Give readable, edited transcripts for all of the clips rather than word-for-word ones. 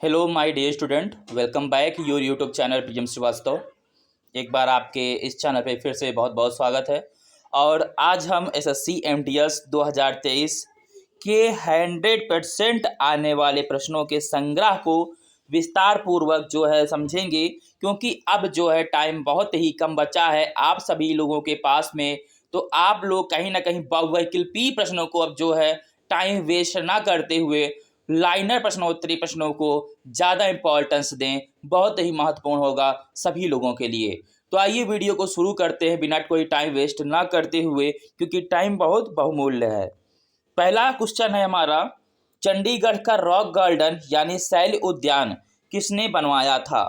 Hello my dear student, welcome back your YouTube channel Priyam Shrivastava. एक बार आपके इस चैनल पे फिर से बहुत बहुत स्वागत है। और आज हम एसएससी एमटीएस 2023 के 100% आने वाले प्रश्नों के संग्रह को विस्तार पूर्वक जो है समझेंगे, क्योंकि अब जो है टाइम बहुत ही कम बचा है आप सभी लोगों के पास में। तो आप लोग कहीं ना कहीं बहुविकल्पीय प्रश्नों को अब जो है टाइम वेस्ट ना करते हुए लाइनर प्रश्नोत्तरी प्रश्नों को ज़्यादा इंपॉर्टेंस दें, बहुत ही महत्वपूर्ण होगा सभी लोगों के लिए। तो आइए वीडियो को शुरू करते हैं बिना कोई टाइम वेस्ट ना करते हुए, क्योंकि टाइम बहुत बहुमूल्य है। पहला क्वेश्चन है हमारा, चंडीगढ़ का रॉक गार्डन यानी शैल उद्यान किसने बनवाया था?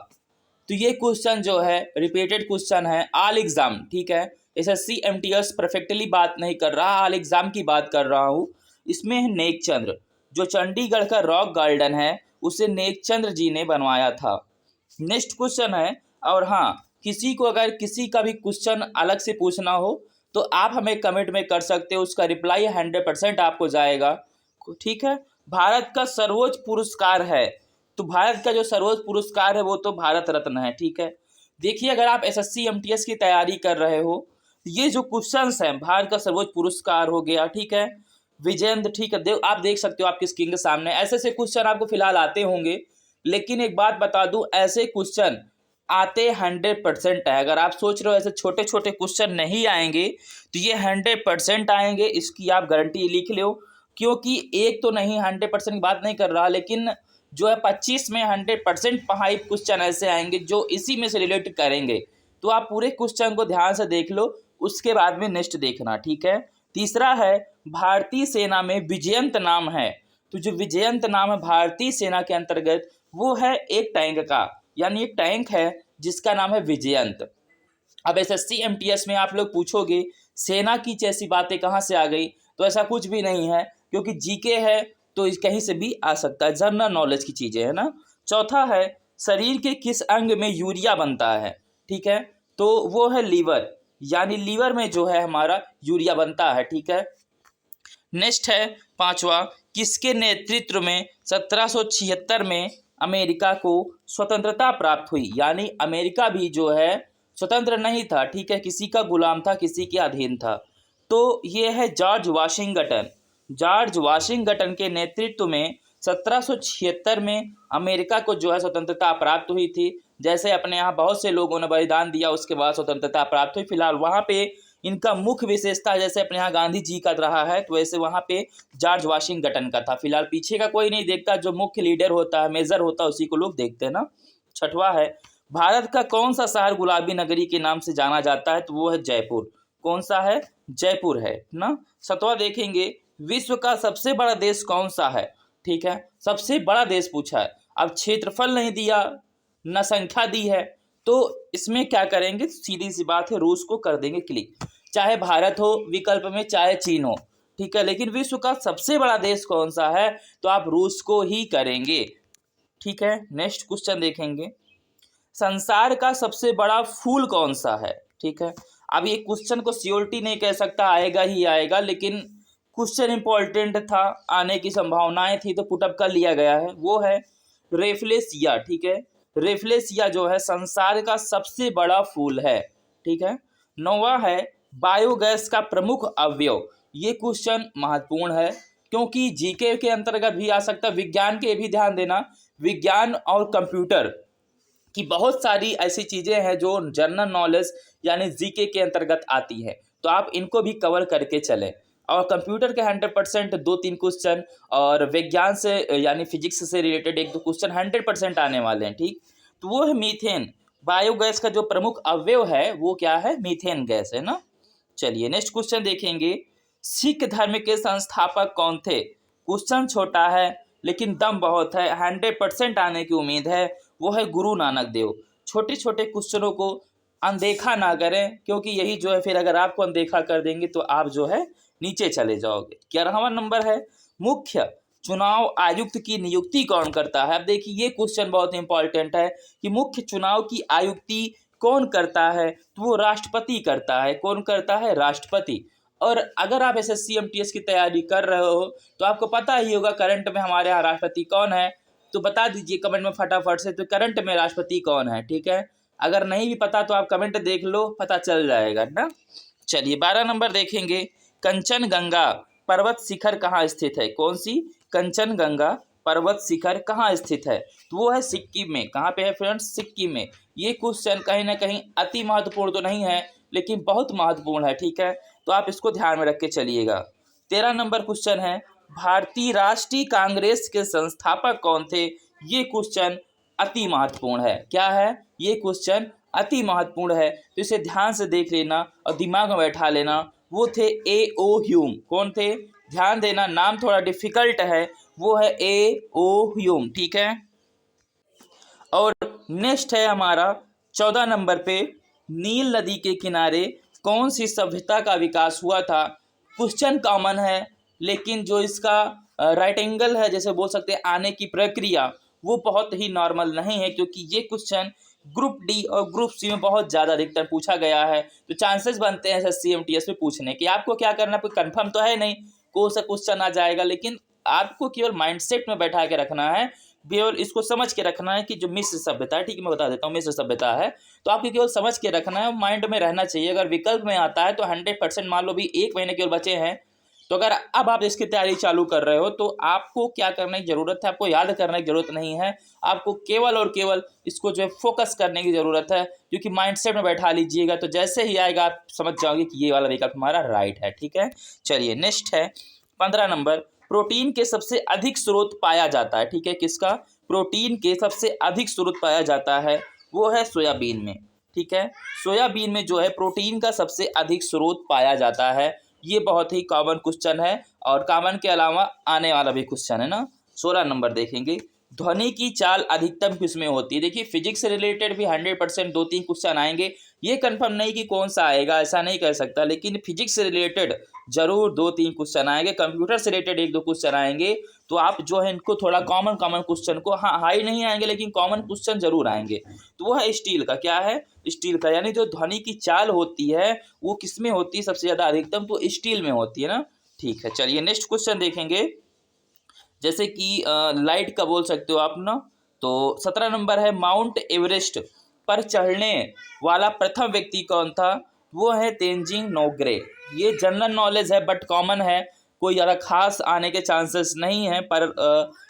तो ये क्वेश्चन जो है रिपीटेड क्वेश्चन है ऑल एग्जाम, ठीक है। एसएससी एमटीएस परफेक्टली बात नहीं कर रहा, ऑल एग्जाम की बात कर रहा हूँ। इसमें है नेकचंद्र। जो चंडीगढ़ का रॉक गार्डन है उसे नेकचंद्र जी ने बनवाया था। नेक्स्ट क्वेश्चन है, और हाँ, किसी को अगर किसी का भी क्वेश्चन अलग से पूछना हो तो आप हमें कमेंट में कर सकते हो, उसका रिप्लाई 100% आपको जाएगा, ठीक है। भारत का सर्वोच्च पुरस्कार है, तो भारत का जो सर्वोच्च पुरस्कार है वो तो भारत रत्न है, ठीक है। देखिए, अगर आप एसएससी एमटीएस की तैयारी कर रहे हो, ये जो क्वेश्चंस हैं, भारत का सर्वोच्च पुरस्कार हो गया, ठीक है, विजेंद्र, ठीक है, आप देख सकते हो आपकी स्क्रीन के सामने ऐसे ऐसे क्वेश्चन आपको फिलहाल आते होंगे। लेकिन एक बात बता दूं, ऐसे क्वेश्चन आते 100% है। अगर आप सोच रहे हो ऐसे छोटे छोटे क्वेश्चन नहीं आएंगे, तो ये 100% आएंगे, इसकी आप गारंटी लिख लो। क्योंकि एक तो नहीं, 100% की बात नहीं कर रहा, लेकिन जो है 25 में 100% 5 क्वेश्चन ऐसे आएंगे जो इसी में से रिलेट करेंगे। तो आप पूरे क्वेश्चन को ध्यान से देख लो, उसके बाद में नेक्स्ट देखना, ठीक है। तीसरा है, भारतीय सेना में विजयंत नाम है। तो जो विजयंत नाम है भारतीय सेना के अंतर्गत, वो है एक टैंक का, यानी एक टैंक है जिसका नाम है विजयंत। अब एसएससी एमटीएस में आप लोग पूछोगे सेना की जैसी बातें कहाँ से आ गई, तो ऐसा कुछ भी नहीं है, क्योंकि जीके है तो कहीं से भी आ सकता है, जनरल नॉलेज की चीज़ें है ना। चौथा है, शरीर के किस अंग में यूरिया बनता है? ठीक है, तो वो है लीवर, यानी लीवर में जो है हमारा यूरिया बनता है, ठीक है। नेक्स्ट है पांचवा, किसके नेतृत्व में 1776 में अमेरिका को स्वतंत्रता प्राप्त हुई? यानी अमेरिका भी जो है स्वतंत्र नहीं था, ठीक है, किसी का गुलाम था, किसी के अधीन था। तो ये है जॉर्ज वाशिंगटन। जॉर्ज वाशिंगटन के नेतृत्व में 1776 में अमेरिका को जो है स्वतंत्रता प्राप्त हुई थी। जैसे अपने यहाँ बहुत से लोगों ने बलिदान दिया, उसके बाद स्वतंत्रता प्राप्त हुई। फिलहाल वहाँ पे इनका मुख्य विशेषता जैसे अपने यहाँ गांधी जी का रहा है, तो वैसे वहाँ पे जॉर्ज वाशिंगटन का था। फिलहाल पीछे का कोई नहीं देखता, जो मुख्य लीडर होता है, मेजर होता है, उसी को लोग देखते हैं ना। छठवा है, भारत का कौन सा शहर गुलाबी नगरी के नाम से जाना जाता है? तो वो है जयपुर। कौन सा है? जयपुर है ना। सातवां देखेंगे, विश्व का सबसे बड़ा देश कौन सा है? ठीक है, सबसे बड़ा देश पूछा है, अब क्षेत्रफल नहीं दिया, न संख्या दी है, तो इसमें क्या करेंगे, सीधी सी बात है, रूस को कर देंगे क्लिक। चाहे भारत हो विकल्प में, चाहे चीन हो, ठीक है, लेकिन विश्व का सबसे बड़ा देश कौन सा है? तो आप रूस को ही करेंगे, ठीक है। नेक्स्ट क्वेश्चन देखेंगे, संसार का सबसे बड़ा फूल कौन सा है? ठीक है, अब ये क्वेश्चन को श्योरिटी नहीं कह सकता, आएगा ही आएगा, लेकिन क्वेश्चन इंपॉर्टेंट था, आने की संभावनाएं थी, तो पुटअप कर लिया गया है। वो है रेफलेसिया, ठीक है, रेफलेसिया जो है संसार का सबसे बड़ा फूल है, ठीक है। नौवां है, बायोगैस का प्रमुख अवयव। ये क्वेश्चन महत्वपूर्ण है, क्योंकि जीके के अंतर्गत भी आ सकता है, विज्ञान के भी ध्यान देना, विज्ञान और कंप्यूटर कि बहुत सारी ऐसी चीज़ें हैं जो जनरल नॉलेज यानी जीके के अंतर्गत आती है, तो आप इनको भी कवर करके चलें। और कंप्यूटर के 100% 2-3 क्वेश्चन, और विज्ञान से यानी फिजिक्स से रिलेटेड 1-2 क्वेश्चन 100% आने वाले हैं, ठीक। तो वो है मीथेन। बायोगैस का जो प्रमुख अवयव है वो क्या है? मीथेन गैस है ना। चलिए नेक्स्ट क्वेश्चन देखेंगे, सिख धर्म के संस्थापक कौन थे? क्वेश्चन छोटा है लेकिन दम बहुत है, 100% आने की उम्मीद है। वो है गुरु नानक देव। छोटे छोटे क्वेश्चनों को अनदेखा ना करें, क्योंकि यही जो है फिर अगर आपको अनदेखा कर देंगे तो आप जो है नीचे चले जाओगे। 11वां नंबर है, मुख्य चुनाव आयुक्त की नियुक्ति कौन करता है? अब देखिए, ये क्वेश्चन बहुत इंपॉर्टेंट है कि मुख्य चुनाव की आयुक्ति कौन करता है? तो वो राष्ट्रपति करता है। कौन करता है? राष्ट्रपति। और अगर आप एसएससी एमटीएस की तैयारी कर रहे हो तो आपको पता ही होगा करंट में हमारे यहाँ राष्ट्रपति कौन है, तो बता दीजिए कमेंट में फटाफट से, तो करंट में राष्ट्रपति कौन है, ठीक है। अगर नहीं भी पता तो आप कमेंट देख लो, पता चल जाएगा ना। चलिए 12 नंबर देखेंगे, कंचनगंगा पर्वत शिखर कहाँ स्थित है। कौन सी कंचनगंगा पर्वत शिखर कहाँ स्थित है, तो वो है सिक्किम में। कहाँ पे है फ्रेंड्स, सिक्किम में। ये क्वेश्चन कहीं ना कहीं अति महत्वपूर्ण तो नहीं है लेकिन बहुत महत्वपूर्ण है, ठीक है, तो आप इसको ध्यान में रख के चलिएगा। 13 नंबर क्वेश्चन है, भारतीय राष्ट्रीय कांग्रेस के संस्थापक कौन थे। ये क्वेश्चन अति महत्वपूर्ण है। क्या है ये क्वेश्चन, अति महत्वपूर्ण है, तो इसे ध्यान से देख लेना और दिमाग में बैठा लेना। वो थे A.O. ह्यूम। कौन थे, ध्यान देना, नाम थोड़ा डिफिकल्ट है, वो है A.O. ह्यूम, ठीक है। और नेक्स्ट है हमारा 14 नंबर पे, नील नदी के किनारे कौन सी सभ्यता का विकास हुआ था। क्वेश्चन कॉमन है लेकिन जो इसका राइट एंगल है, जैसे बोल सकते हैं आने की प्रक्रिया, वो बहुत ही नॉर्मल नहीं है, क्योंकि ये क्वेश्चन ग्रुप डी और ग्रुप सी में बहुत ज़्यादा अधिकतर पूछा गया है। तो चांसेस बनते हैं SSC MTS में पूछने के। आपको क्या करना, कोई कंफर्म तो है नहीं कौन सा क्वेश्चन आ जाएगा, लेकिन आपको केवल माइंडसेट में बैठा के रखना है, केवल इसको समझ के रखना है कि जो मिस्र सभ्यता है, ठीक है मैं बता देता हूँ, मिस्र सभ्यता है, तो आपको केवल समझ के रखना है, माइंड में रहना चाहिए। अगर विकल्प में आता है तो 100%, मान लो भी 1 महीने केवल बचे हैं, तो अगर अब आप इसकी तैयारी चालू कर रहे हो तो आपको क्या करने की ज़रूरत है, आपको याद करने की ज़रूरत नहीं है, आपको केवल और केवल इसको जो है फोकस करने की ज़रूरत है, क्योंकि माइंडसेट में बैठा लीजिएगा तो जैसे ही आएगा आप समझ जाओगे कि ये वाला विकल्प हमारा राइट है, ठीक है। चलिए नेक्स्ट है 15 नंबर, प्रोटीन के सबसे अधिक स्रोत पाया जाता है, ठीक है, किसका, प्रोटीन के सबसे अधिक स्रोत पाया जाता है, वो है सोयाबीन में, ठीक है। सोयाबीन में जो है प्रोटीन का सबसे अधिक स्रोत पाया जाता है। ये बहुत ही कॉमन क्वेश्चन है और कॉमन के अलावा आने वाला भी क्वेश्चन है ना। 16 नंबर देखेंगे, ध्वनि की चाल अधिकतम किसमें होती है। देखिए फिजिक्स से रिलेटेड भी 100% 2-3 क्वेश्चन आएंगे। ये कंफर्म नहीं कि कौन सा आएगा, ऐसा नहीं कह सकता, लेकिन फिजिक्स से रिलेटेड जरूर 2-3 क्वेश्चन आएंगे, कंप्यूटर से रिलेटेड 1-2 क्वेश्चन आएंगे। तो आप जो है इनको थोड़ा कॉमन क्वेश्चन को, हाँ हाई नहीं आएंगे लेकिन कॉमन क्वेश्चन जरूर आएंगे। तो वो है स्टील का, क्या है, स्टील का, यानी जो ध्वनि की चाल होती है वो किस में होती है सबसे ज़्यादा अधिकतम, तो स्टील में होती है ना, ठीक है। चलिए नेक्स्ट क्वेश्चन देखेंगे, जैसे कि लाइट का बोल सकते हो आप ना। तो 17 नंबर है, माउंट एवरेस्ट पर चढ़ने वाला प्रथम व्यक्ति कौन था, वो है तेंजिंग नोर्गे। ये जनरल नॉलेज है बट कॉमन है, कोई ज़्यादा खास आने के चांसेस नहीं है, पर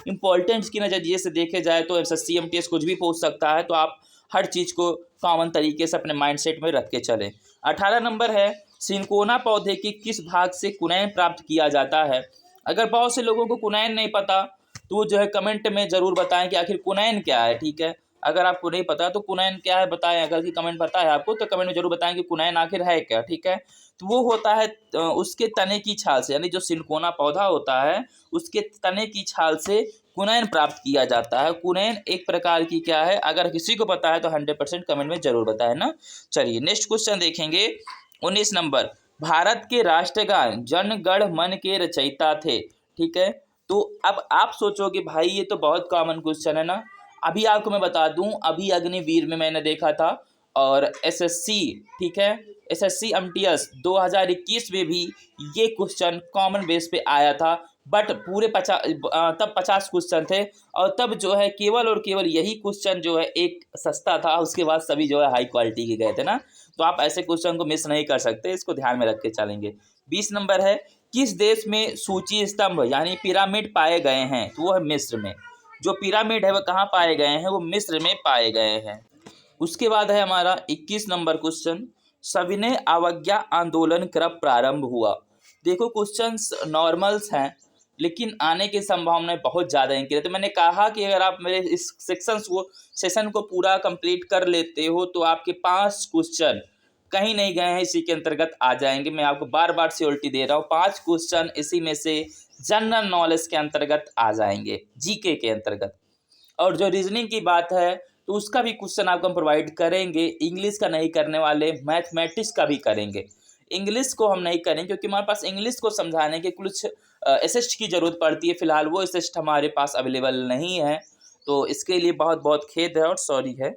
इम्पोर्टेंस की नज़रिए से देखे जाए तो SSC MTS कुछ भी पूछ सकता है, तो आप हर चीज़ को कॉमन तरीके से अपने माइंडसेट में रख के चलें। 18 नंबर है, सिनकोना पौधे के किस भाग से कुनैन प्राप्त किया जाता है। अगर बहुत से लोगों को कुनैन नहीं पता तो वो जो है कमेंट में ज़रूर बताएं कि आखिर कुनैन क्या है, ठीक है। अगर आपको नहीं पता तो कुनैन क्या है बताएं, अगर कि कमेंट पता है आपको तो कमेंट में जरूर बताएं कि कुनैन आखिर है क्या, ठीक है। तो वो होता है उसके तने की छाल से, यानी जो सिनकोना पौधा होता है उसके तने की छाल से कुनैन प्राप्त किया जाता है। कुनैन एक प्रकार की क्या है, अगर किसी को पता है तो 100% कमेंट में जरूर बताएं ना। चलिए नेक्स्ट क्वेश्चन देखेंगे, 19 नंबर, भारत के राष्ट्रगान जन गण मन के रचयिता थे, ठीक है। तो अब आप सोचोगे भाई ये तो बहुत कॉमन क्वेश्चन है ना। अभी आपको मैं बता दूं, अभी अग्निवीर में मैंने देखा था और SSC, ठीक है, SSC MTS 2021 में भी ये क्वेश्चन कॉमन बेस पे आया था, बट पूरे 50 क्वेश्चन थे और तब जो है केवल और केवल यही क्वेश्चन जो है एक सस्ता था, उसके बाद सभी जो है हाई क्वालिटी के गए थे ना। तो आप ऐसे क्वेश्चन को मिस नहीं कर सकते, इसको ध्यान में रख के चलेंगे। 20 नंबर है, किस देश में सूची स्तंभ यानी पिरामिड पाए गए हैं, तो वो है मिस्र में। जो पिरामिड है वो कहाँ पाए गए हैं, वो मिस्र में पाए गए हैं। उसके बाद है हमारा 21 नंबर क्वेश्चन, सविनय अवज्ञा आंदोलन कब प्रारंभ हुआ। देखो क्वेश्चंस नॉर्मल्स हैं लेकिन आने की संभावनाएं बहुत ज़्यादा इनकी। तो मैंने कहा कि अगर आप मेरे इस सेशन को पूरा कंप्लीट कर लेते हो तो आपके 5 क्वेश्चन कहीं नहीं गए हैं, इसी के अंतर्गत आ जाएंगे। मैं आपको बार बार श्योरिटी दे रहा हूँ, 5 क्वेश्चन इसी में से जनरल नॉलेज के अंतर्गत आ जाएंगे, जीके के अंतर्गत। और जो रीजनिंग की बात है तो उसका भी क्वेश्चन आपको हम प्रोवाइड करेंगे। इंग्लिश का नहीं करने वाले, मैथमेटिक्स का भी करेंगे। इंग्लिश को हम नहीं करेंगे क्योंकि हमारे पास इंग्लिश को समझाने के कुछ असिस्ट की ज़रूरत पड़ती है, फिलहाल वो असिस्ट हमारे पास अवेलेबल नहीं है, तो इसके लिए बहुत बहुत खेद है और सॉरी है।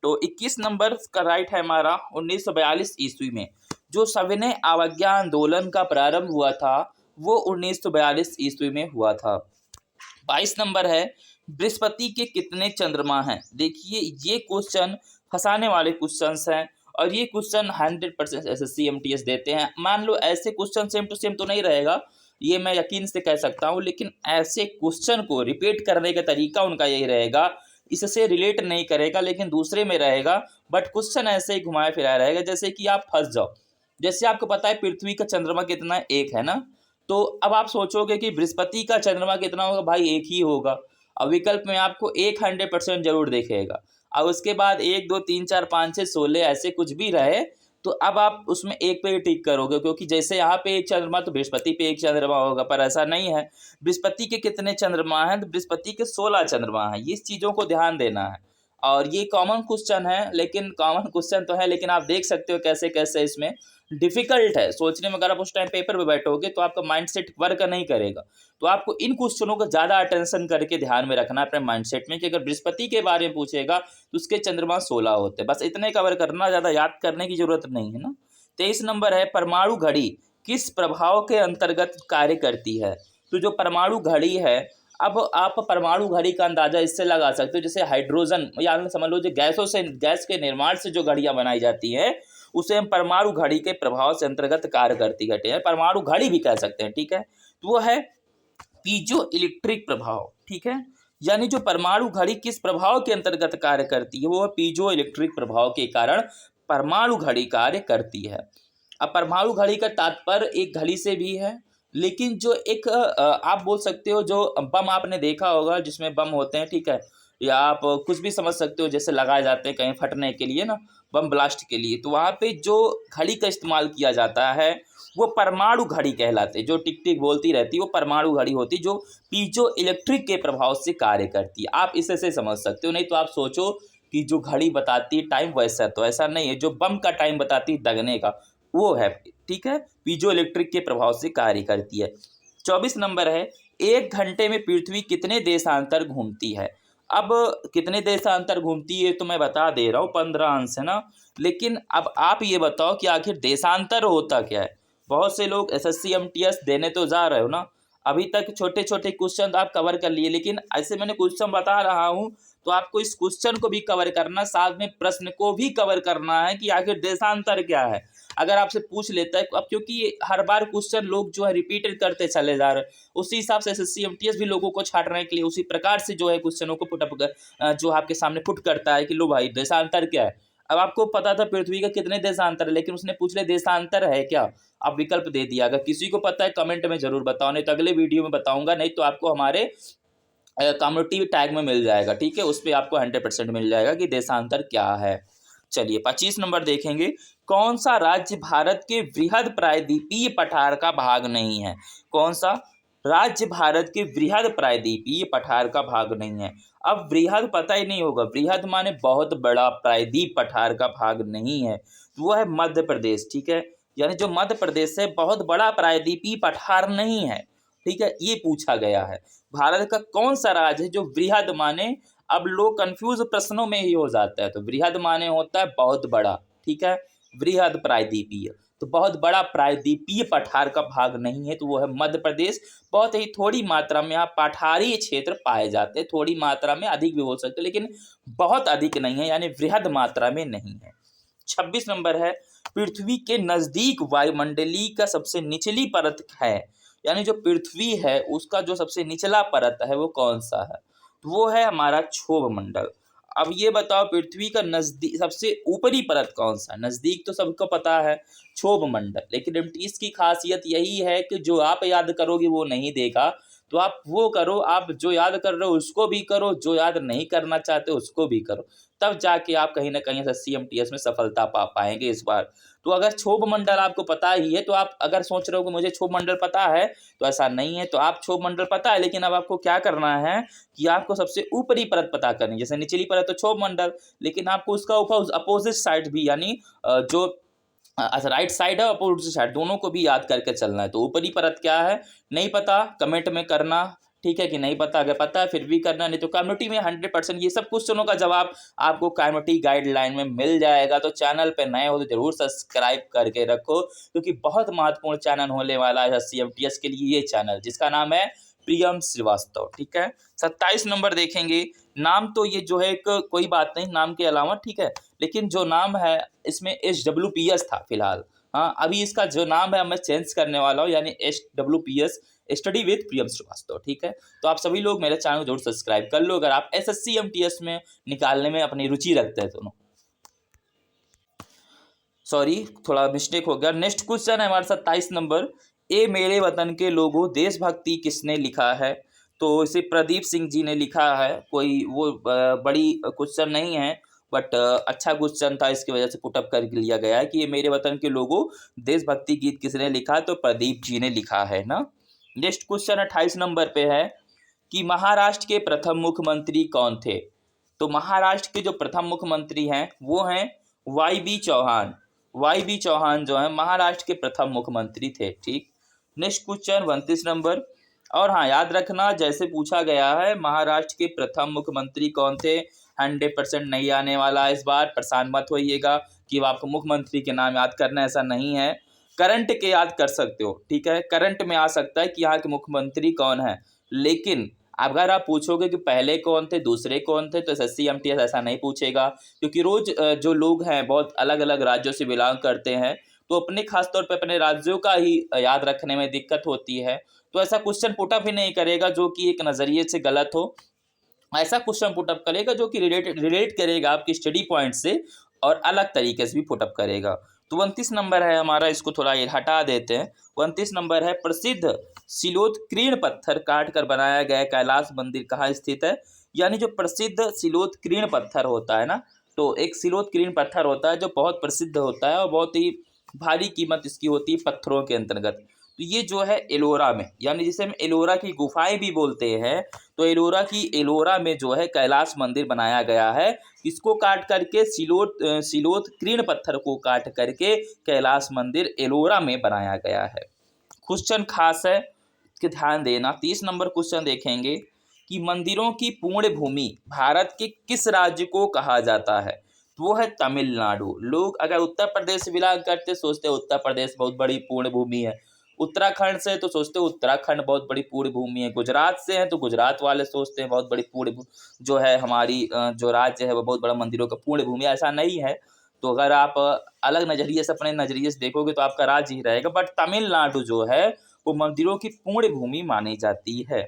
तो 21 नंबर का राइट है हमारा 1942 ईस्वी में जो सविनय अवज्ञा आंदोलन का प्रारंभ हुआ था वो 1942 ईस्वी में हुआ था। 22 नंबर है, बृहस्पति के कितने चंद्रमा हैं? देखिए ये क्वेश्चन फंसाने वाले क्वेश्चंस हैं और ये क्वेश्चन 100% एसएससी एमटीएस देते हैं। मान लो ऐसे क्वेश्चन सेम टू सेम तो नहीं रहेगा, ये मैं यकीन से कह सकता हूँ, लेकिन ऐसे क्वेश्चन को रिपीट करने का तरीका उनका यही रहेगा, इससे रिलेट नहीं करेगा लेकिन दूसरे में रहेगा, बट क्वेश्चन ऐसे ही घुमाया फिराया रहेगा जैसे कि आप फंस जाओ। जैसे आपको पता है पृथ्वी का चंद्रमा कितना है? एक है ना। तो अब आप सोचोगे कि बृहस्पति का चंद्रमा कितना होगा? भाई एक ही होगा। अब विकल्प में आपको एक 100% जरूर दिखेगा। अब उसके बाद 1 2 3 4 5 6 16 ऐसे कुछ भी रहे, तो अब आप उसमें एक पे ही टिक करोगे, क्योंकि जैसे यहाँ पे एक चंद्रमा तो बृहस्पति पे एक चंद्रमा होगा, पर ऐसा नहीं है। बृहस्पति के कितने चंद्रमा हैं? तो बृहस्पति के 16 चंद्रमा हैं। इस चीज़ों को ध्यान देना है। और ये कॉमन क्वेश्चन है, लेकिन कॉमन क्वेश्चन तो है, लेकिन आप देख सकते हो कैसे कैसे इसमें डिफिकल्ट है सोचने में। अगर आप उस टाइम पेपर पे बैठोगे तो आपका माइंडसेट वर्क नहीं करेगा। तो आपको इन क्वेश्चनों को ज़्यादा अटेंशन करके ध्यान में रखना है अपने माइंडसेट में, कि अगर बृहस्पति के बारे में पूछेगा तो उसके चंद्रमा 16 होते हैं। बस इतने कवर करना, ज़्यादा याद करने की जरूरत नहीं है ना। 23 नंबर है, परमाणु घड़ी किस प्रभाव के अंतर्गत कार्य करती है? तो जो परमाणु घड़ी है, अब आप परमाणु घड़ी का अंदाजा इससे लगा सकते हो, जैसे हाइड्रोजन या समझ लो जो गैस के निर्माण से जो घड़ियां बनाई जाती हैं, उसे हम परमाणु घड़ी के प्रभाव से अंतर्गत कार्य करती है, परमाणु घड़ी भी कह सकते हैं, ठीक है। तो वो है पीजो इलेक्ट्रिक प्रभाव, ठीक है। यानी जो परमाणु घड़ी किस प्रभाव के अंतर्गत कार्य करती है, वो है पीजो इलेक्ट्रिक प्रभाव के कारण परमाणु घड़ी कार्य करती है। अब परमाणु घड़ी का तात्पर्य एक घड़ी से भी है, लेकिन जो एक आप बोल सकते हो जो बम आपने देखा होगा जिसमें बम होते हैं, ठीक है, या आप कुछ भी समझ सकते हो जैसे लगाए जाते हैं कहीं फटने के लिए ना, बम ब्लास्ट के लिए, तो वहाँ पे जो घड़ी का इस्तेमाल किया जाता है वो परमाणु घड़ी कहलाते हैं। जो टिक टिक बोलती रहती है वो परमाणु घड़ी होती है, जो पीजो इलेक्ट्रिक के प्रभाव से कार्य करती है। आप इसे से समझ सकते हो, नहीं तो आप सोचो कि जो घड़ी बताती है टाइम, वैसा तो ऐसा नहीं है। जो बम का टाइम बताती है दगने का, वो है, ठीक है, पीजो इलेक्ट्रिक के प्रभाव से कार्य करती है। 24 नंबर है, 1 घंटे में पृथ्वी कितने देशांतर घूमती है? अब कितने देशांतर घूमती है तो मैं बता दे रहा हूँ, 15 अंश है ना। लेकिन अब आप ये बताओ कि आखिर देशांतर होता क्या है? बहुत से लोग एसएससी एमटीएस देने तो जा रहे हो ना, अभी तक छोटे छोटे क्वेश्चन आप कवर कर लिए, लेकिन ऐसे मैंने क्वेश्चन बता रहा हूँ तो आपको इस क्वेश्चन को भी कवर करना, साथ में प्रश्न को भी कवर करना है कि आखिर देशांतर क्या है। अगर आपसे पूछ लेता है, अब क्योंकि हर बार क्वेश्चन लोग जो है रिपीटेड करते चले जा रहे हैं, उसी हिसाब से एसएससी एमटीएस भी लोगों को छाटने के लिए उसी प्रकार से जो है क्वेश्चनों को पुटअप जो आपके सामने पुट करता है कि लो भाई देशांतर क्या है। अब आपको पता था पृथ्वी का कितने देशांतर है, लेकिन उसने पूछ लिया देशांतर है क्या। अब विकल्प दे दिया। अगर किसी को पता है कमेंट में जरूर बताओ, नहीं तो अगले वीडियो में बताऊंगा, नहीं तो आपको हमारे कम्युनिटी टैग में मिल जाएगा, ठीक है, उस पर आपको 100% मिल जाएगा कि देशांतर क्या है। चलिए 25 नंबर देखेंगे, कौन सा राज्य भारत के वृहद प्रायद्वीपीय पठार का भाग नहीं है? कौन सा राज्य भारत के वृहद प्रायद्वीपीय पठार का भाग नहीं है? अब वृहद पता ही नहीं होगा, वृहद माने बहुत बड़ा, प्रायद्वीप पठार का भाग नहीं है, तो वो है मध्य प्रदेश, ठीक है। यानी जो मध्य प्रदेश है बहुत बड़ा प्रायद्वीपीय पठार नहीं है, ठीक है, ये पूछा गया है। भारत का कौन सा राज्य है जो वृहद माने, अब लोग कंफ्यूज प्रश्नों में ही हो जाता है, तो वृहद माने होता है बहुत बड़ा, ठीक है, वृहद प्रायद्वीपीय, तो बहुत बड़ा प्रायद्वीपीय पठार का भाग नहीं है, तो वो है मध्य प्रदेश। बहुत ही थोड़ी मात्रा में यहाँ पठारी क्षेत्र पाए जाते हैं, थोड़ी मात्रा में, अधिक भी हो सकते लेकिन बहुत अधिक नहीं है, यानी वृहद मात्रा में नहीं है। 26 नंबर है, पृथ्वी के नजदीक वायुमंडलीय का सबसे निचली परत है, यानी जो पृथ्वी है उसका जो सबसे निचला परत है वो कौन सा है? तो वो है हमारा क्षोभ मंडल। अब ये बताओ पृथ्वी का नजदीक सबसे ऊपरी परत कौन सा है? नजदीक तो सबको पता है क्षोभ मंडल, लेकिन इसकी खासियत यही है कि जो आप याद करोगे वो नहीं देगा, तो आप वो करो, आप जो याद कर रहे हो उसको भी करो, जो याद नहीं करना चाहते उसको भी करो, तब जाके आप कहीं ना कहीं एसएससी एमटीएस में सफलता पा पाएंगे इस बार। तो अगर क्षोभ मंडल आपको पता ही है, तो आप अगर सोच रहे हो कि मुझे क्षोभ मंडल पता है, तो ऐसा नहीं है। तो आप क्षोभ मंडल पता है, लेकिन अब आपको क्या करना है कि आपको सबसे ऊपरी परत पता करनी है। जैसे निचली परत तो क्षोभ मंडल, लेकिन आपको उसका अपोजिट साइड भी, यानी जो राइट साइड है अपोजिट साइड, दोनों को भी याद करके चलना है। तो ऊपरी परत क्या है नहीं पता, कमेंट में करना, ठीक है, कि नहीं पता। अगर पता है फिर भी करना, नहीं तो कम्युनिटी में 100% ये सब क्वेश्चनों का जवाब आपको कम्युनिटी गाइडलाइन में मिल जाएगा। तो चैनल पे नए हो तो जरूर सब्सक्राइब करके रखो, क्योंकि बहुत महत्वपूर्ण चैनल होने वाला है एसएससी एमटीएस के लिए ये चैनल, जिसका नाम है प्रियम श्रीवास्तव। ठीक है, 27 नंबर देखेंगे। नाम तो ये जो है एक कोई बात नहीं नाम के अलावा, ठीक है, लेकिन जो नाम है इसमें SWPS था फिलहाल। हाँ, अभी इसका जो नाम है मैं चेंज करने वाला हूँ, यानी SWPS स्टडी विद प्रियम श्रीवास्तव। ठीक है, तो आप सभी लोग मेरे चैनल को जरूर सब्सक्राइब कर लो अगर आप SSC MTS में निकालने में अपनी रुचि रखते हैं दोनों। सॉरी, थोड़ा मिस्टेक हो गया। नेक्स्ट क्वेश्चन है हमारा 27 नंबर। ए मेरे वतन के लोगों देशभक्ति किसने लिखा है? तो इसे प्रदीप सिंह जी ने लिखा है। कोई वो बड़ी क्वेश्चन नहीं है, बट अच्छा क्वेश्चन था, इसकी वजह से पुटअप कर लिया गया है कि ये मेरे वतन के लोगों देशभक्ति गीत किसने लिखा? तो प्रदीप जी ने लिखा है ना। नेक्स्ट क्वेश्चन 28 नंबर पे है कि महाराष्ट्र के प्रथम मुख्यमंत्री कौन थे? तो महाराष्ट्र के जो प्रथम मुख्यमंत्री हैं वो हैं YB चौहान। YB चौहान जो है महाराष्ट्र के प्रथम मुख्यमंत्री थे। ठीक, नेक्स्ट क्वेश्चन 29 नंबर। और हाँ, याद रखना जैसे पूछा गया है महाराष्ट्र के प्रथम मुख्यमंत्री कौन थे, 100% नहीं आने वाला है इस बार। परेशान मत होइएगा कि आपको मुख्यमंत्री के नाम याद करना, ऐसा नहीं है। करंट के याद कर सकते हो। ठीक है, करंट में आ सकता है कि यहाँ के मुख्यमंत्री कौन है, लेकिन अगर आप पूछोगे कि पहले कौन थे दूसरे कौन थे, तो SSC MTS ऐसा नहीं पूछेगा, क्योंकि रोज जो लोग हैं बहुत अलग अलग राज्यों से बिलोंग करते हैं, तो अपने खास तौर पे अपने राज्यों का ही याद रखने में दिक्कत होती है। तो ऐसा क्वेश्चन पुटअप ही नहीं करेगा जो कि एक नज़रिए से गलत हो। ऐसा क्वेश्चन पुटअप करेगा जो कि रिलेट करेगा आपकी स्टडी पॉइंट से और अलग तरीके से भी पुटअप करेगा। तो 29 नंबर है हमारा, इसको थोड़ा ये हटा देते हैं। 29 नंबर है प्रसिद्ध सिलोत्क्रीण पत्थर काट कर बनाया गया कैलाश मंदिर कहाँ स्थित है? यानी जो प्रसिद्ध सिलोत्क्रीण पत्थर होता है ना, तो एक सिलोत्क्रीण पत्थर होता है जो बहुत प्रसिद्ध होता है और बहुत ही भारी कीमत इसकी होती है पत्थरों के अंतर्गत। तो ये जो है एलोरा में, यानी जिसे हम एलोरा की गुफाएं भी बोलते हैं, तो एलोरा में जो है कैलाश मंदिर बनाया गया है। इसको काट करके सिलोत्क्रीण पत्थर को काट करके कैलाश मंदिर एलोरा में बनाया गया है। क्वेश्चन खास है कि ध्यान देना। 30 नंबर क्वेश्चन देखेंगे कि मंदिरों की पूर्ण भूमि भारत के किस राज्य को कहा जाता है? तो वो है तमिलनाडु। लोग अगर उत्तर प्रदेश से बिलोंग करते सोचते उत्तर प्रदेश बहुत बड़ी पूर्ण भूमि है, उत्तराखंड से तो सोचते उत्तराखंड बहुत बड़ी पूर्ण भूमि है, गुजरात से हैं तो गुजरात वाले सोचते हैं बहुत बड़ी जो है हमारी जो राज्य है वो बहुत बड़ा मंदिरों का पूर्ण भूमि। ऐसा नहीं है। तो अगर आप अलग नज़रिए से अपने नज़रिए से देखोगे तो आपका राज्य ही रहेगा, बट तमिलनाडु जो है वो मंदिरों की पूर्ण भूमि मानी जाती है।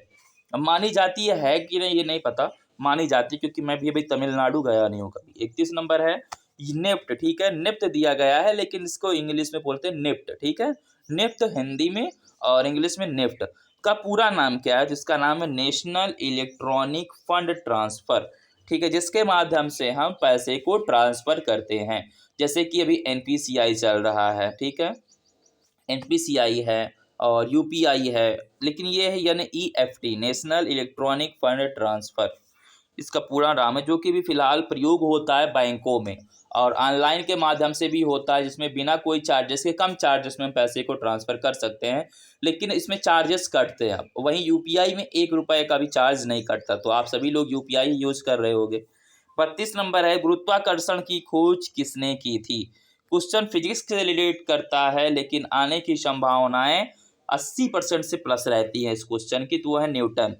अब मानी जाती है कि नहीं ये नहीं पता, मानी जाती है क्योंकि मैं भी अभी तमिलनाडु गया नहीं हूँ कभी। 31 नंबर है नेफ्ट। ठीक है, नेफ्ट दिया गया है लेकिन इसको इंग्लिश में बोलते हैं नेफ्ट। ठीक है, नेफ्ट हिंदी में और इंग्लिश में नेफ्ट का पूरा नाम क्या है? जिसका नाम है नेशनल इलेक्ट्रॉनिक फंड ट्रांसफ़र। ठीक है, जिसके माध्यम से हम पैसे को ट्रांसफ़र करते हैं, जैसे कि अभी NPCI चल रहा है। ठीक है, NPCI है और UPI है, लेकिन ये है यानी EFT national electronic fund transfer, इसका पूरा नाम है, जो कि भी फिलहाल प्रयोग होता है बैंकों में और ऑनलाइन के माध्यम से भी होता है, जिसमें बिना कोई चार्जेस के कम चार्जेस में हम पैसे को ट्रांसफ़र कर सकते हैं, लेकिन इसमें चार्जेस कटते हैं। वहीं UPI में 1 रुपये का भी चार्ज नहीं कटता। तो आप सभी लोग UPI यूज़ कर रहे होंगे। 32 नंबर है गुरुत्वाकर्षण की खोज किसने की थी? क्वेश्चन फिजिक्स से रिलेट करता है लेकिन आने की संभावनाएं 80% से प्लस रहती हैं इस क्वेश्चन की, तो वो है न्यूटन।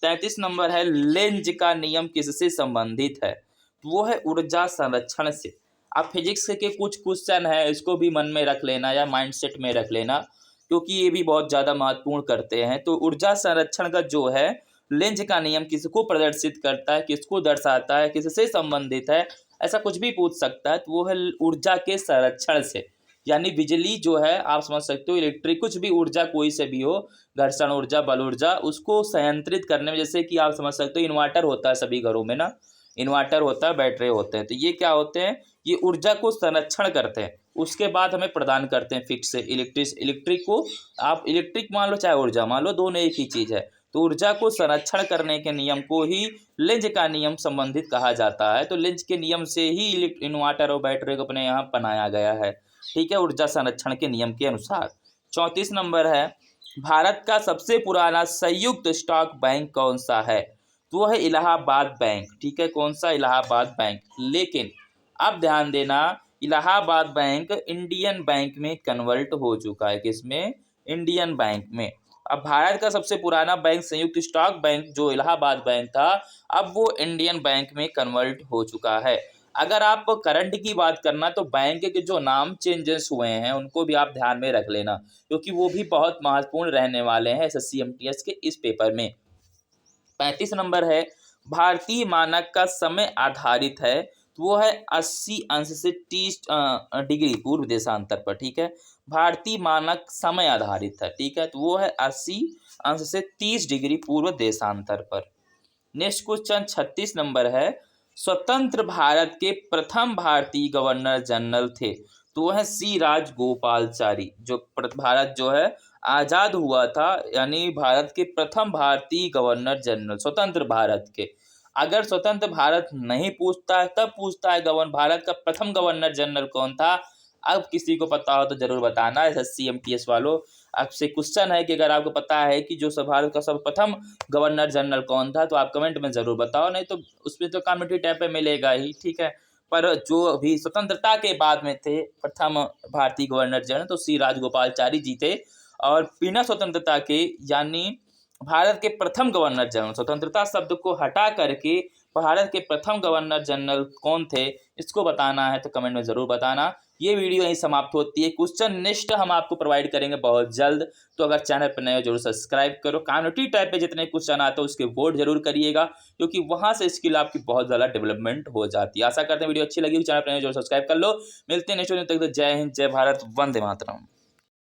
33 नंबर है लेंज का नियम किससे संबंधित है? तो वो है ऊर्जा संरक्षण से। आप फिजिक्स के कुछ क्वेश्चन है इसको भी मन में रख लेना या माइंडसेट में रख लेना, क्योंकि ये भी बहुत ज़्यादा महत्वपूर्ण करते हैं। तो ऊर्जा संरक्षण का जो है लेंज का नियम किसको प्रदर्शित करता है, किसको दर्शाता है, किससे संबंधित है, ऐसा कुछ भी पूछ सकता है। तो वो है ऊर्जा के संरक्षण से, यानी बिजली जो है आप समझ सकते हो, इलेक्ट्रिक कुछ भी ऊर्जा कोई से भी हो, घर्षण ऊर्जा, बल ऊर्जा, उसको संयंत्रित करने में, जैसे कि आप समझ सकते हो इन्वर्टर होता है सभी घरों में ना, इन्वर्टर होता है, बैटरी होते हैं, तो ये क्या होते हैं, ये ऊर्जा को संरक्षण करते हैं, उसके बाद हमें प्रदान करते हैं फिक्स से इलेक्ट्रिक को। आप इलेक्ट्रिक मान लो चाहे ऊर्जा मान लो, दोनों एक ही चीज़ है। तो ऊर्जा को संरक्षण करने के नियम को ही लेंज का नियम संबंधित कहा जाता है। तो लेंज के नियम से ही इन्वर्टर और बैटरी को अपने यहाँ बनाया गया है। ठीक है, ऊर्जा संरक्षण के नियम के अनुसार। 34 नंबर है भारत का सबसे पुराना संयुक्त स्टॉक बैंक कौन सा है? तो वो है इलाहाबाद बैंक। ठीक है, कौन सा? इलाहाबाद बैंक। लेकिन अब ध्यान देना, इलाहाबाद बैंक इंडियन बैंक में कन्वर्ट हो चुका है। किसमें? इंडियन बैंक में। अब भारत का सबसे पुराना बैंक संयुक्त स्टॉक बैंक जो इलाहाबाद बैंक था, अब वो इंडियन बैंक में कन्वर्ट हो चुका है। अगर आप करंट की बात करना तो बैंक के जो नाम चेंजेस हुए हैं उनको भी आप ध्यान में रख लेना, क्योंकि वो भी बहुत महत्वपूर्ण रहने वाले हैं एसएससी एमटीएस के इस पेपर में। 35 नंबर है, भारतीय मानक का समय आधारित है, तो वो है 80 अंश से 30 डिग्री पूर्व देशांतर पर। ठीक है, भारतीय मानक समय आधारित है। ठीक है, तो वो है 80 अंश से 30 डिग्री पूर्व देशांतर पर। नेक्स्ट क्वेश्चन 36 नंबर है, स्वतंत्र भारत के प्रथम भारतीय गवर्नर जनरल थे, तो वो है सी राजगोपालचारी। जो भारत जो है आज़ाद हुआ था, यानी भारत के प्रथम भारतीय गवर्नर जनरल स्वतंत्र भारत के। अगर स्वतंत्र भारत नहीं पूछता है तब पूछता है भारत का प्रथम गवर्नर जनरल कौन था। अब किसी को पता हो तो जरूर बताना, एसएससी एमटीएस वालों। आपसे क्वेश्चन है कि अगर आपको पता है कि जो भारत का सर्वप्रथम गवर्नर जनरल कौन था तो आप कमेंट में ज़रूर बताओ, नहीं तो उसमें तो कमेंट्री टैब पे मिलेगा ही। ठीक है, पर जो अभी स्वतंत्रता के बाद में थे प्रथम भारतीय गवर्नर जनरल, तो सी राजगोपालचारी जी थे। और बिना स्वतंत्रता के, यानी भारत के प्रथम गवर्नर जनरल, स्वतंत्रता शब्द को हटा करके भारत के प्रथम गवर्नर जनरल कौन थे, इसको बताना है तो कमेंट में ज़रूर बताना। ये वीडियो यहीं समाप्त होती है। क्वेश्चन नेक्स्ट हम आपको प्रोवाइड करेंगे बहुत जल्द, तो अगर चैनल पर नए हो जरूर सब्सक्राइब करो। कम्युनिटी टाइप पे जितने क्वेश्चन आते हैं उसके वोट जरूर करिएगा, क्योंकि वहाँ से स्किल आपकी बहुत ज़्यादा डेवलपमेंट हो जाती है। आशा करते हैं वीडियो अच्छी लगी, चैनल पर नए हो जरूर सब्सक्राइब कर लो। मिलते हैं नेक्स्ट वीडियो, तक तो जय हिंद, जय भारत, वंदे मातरम।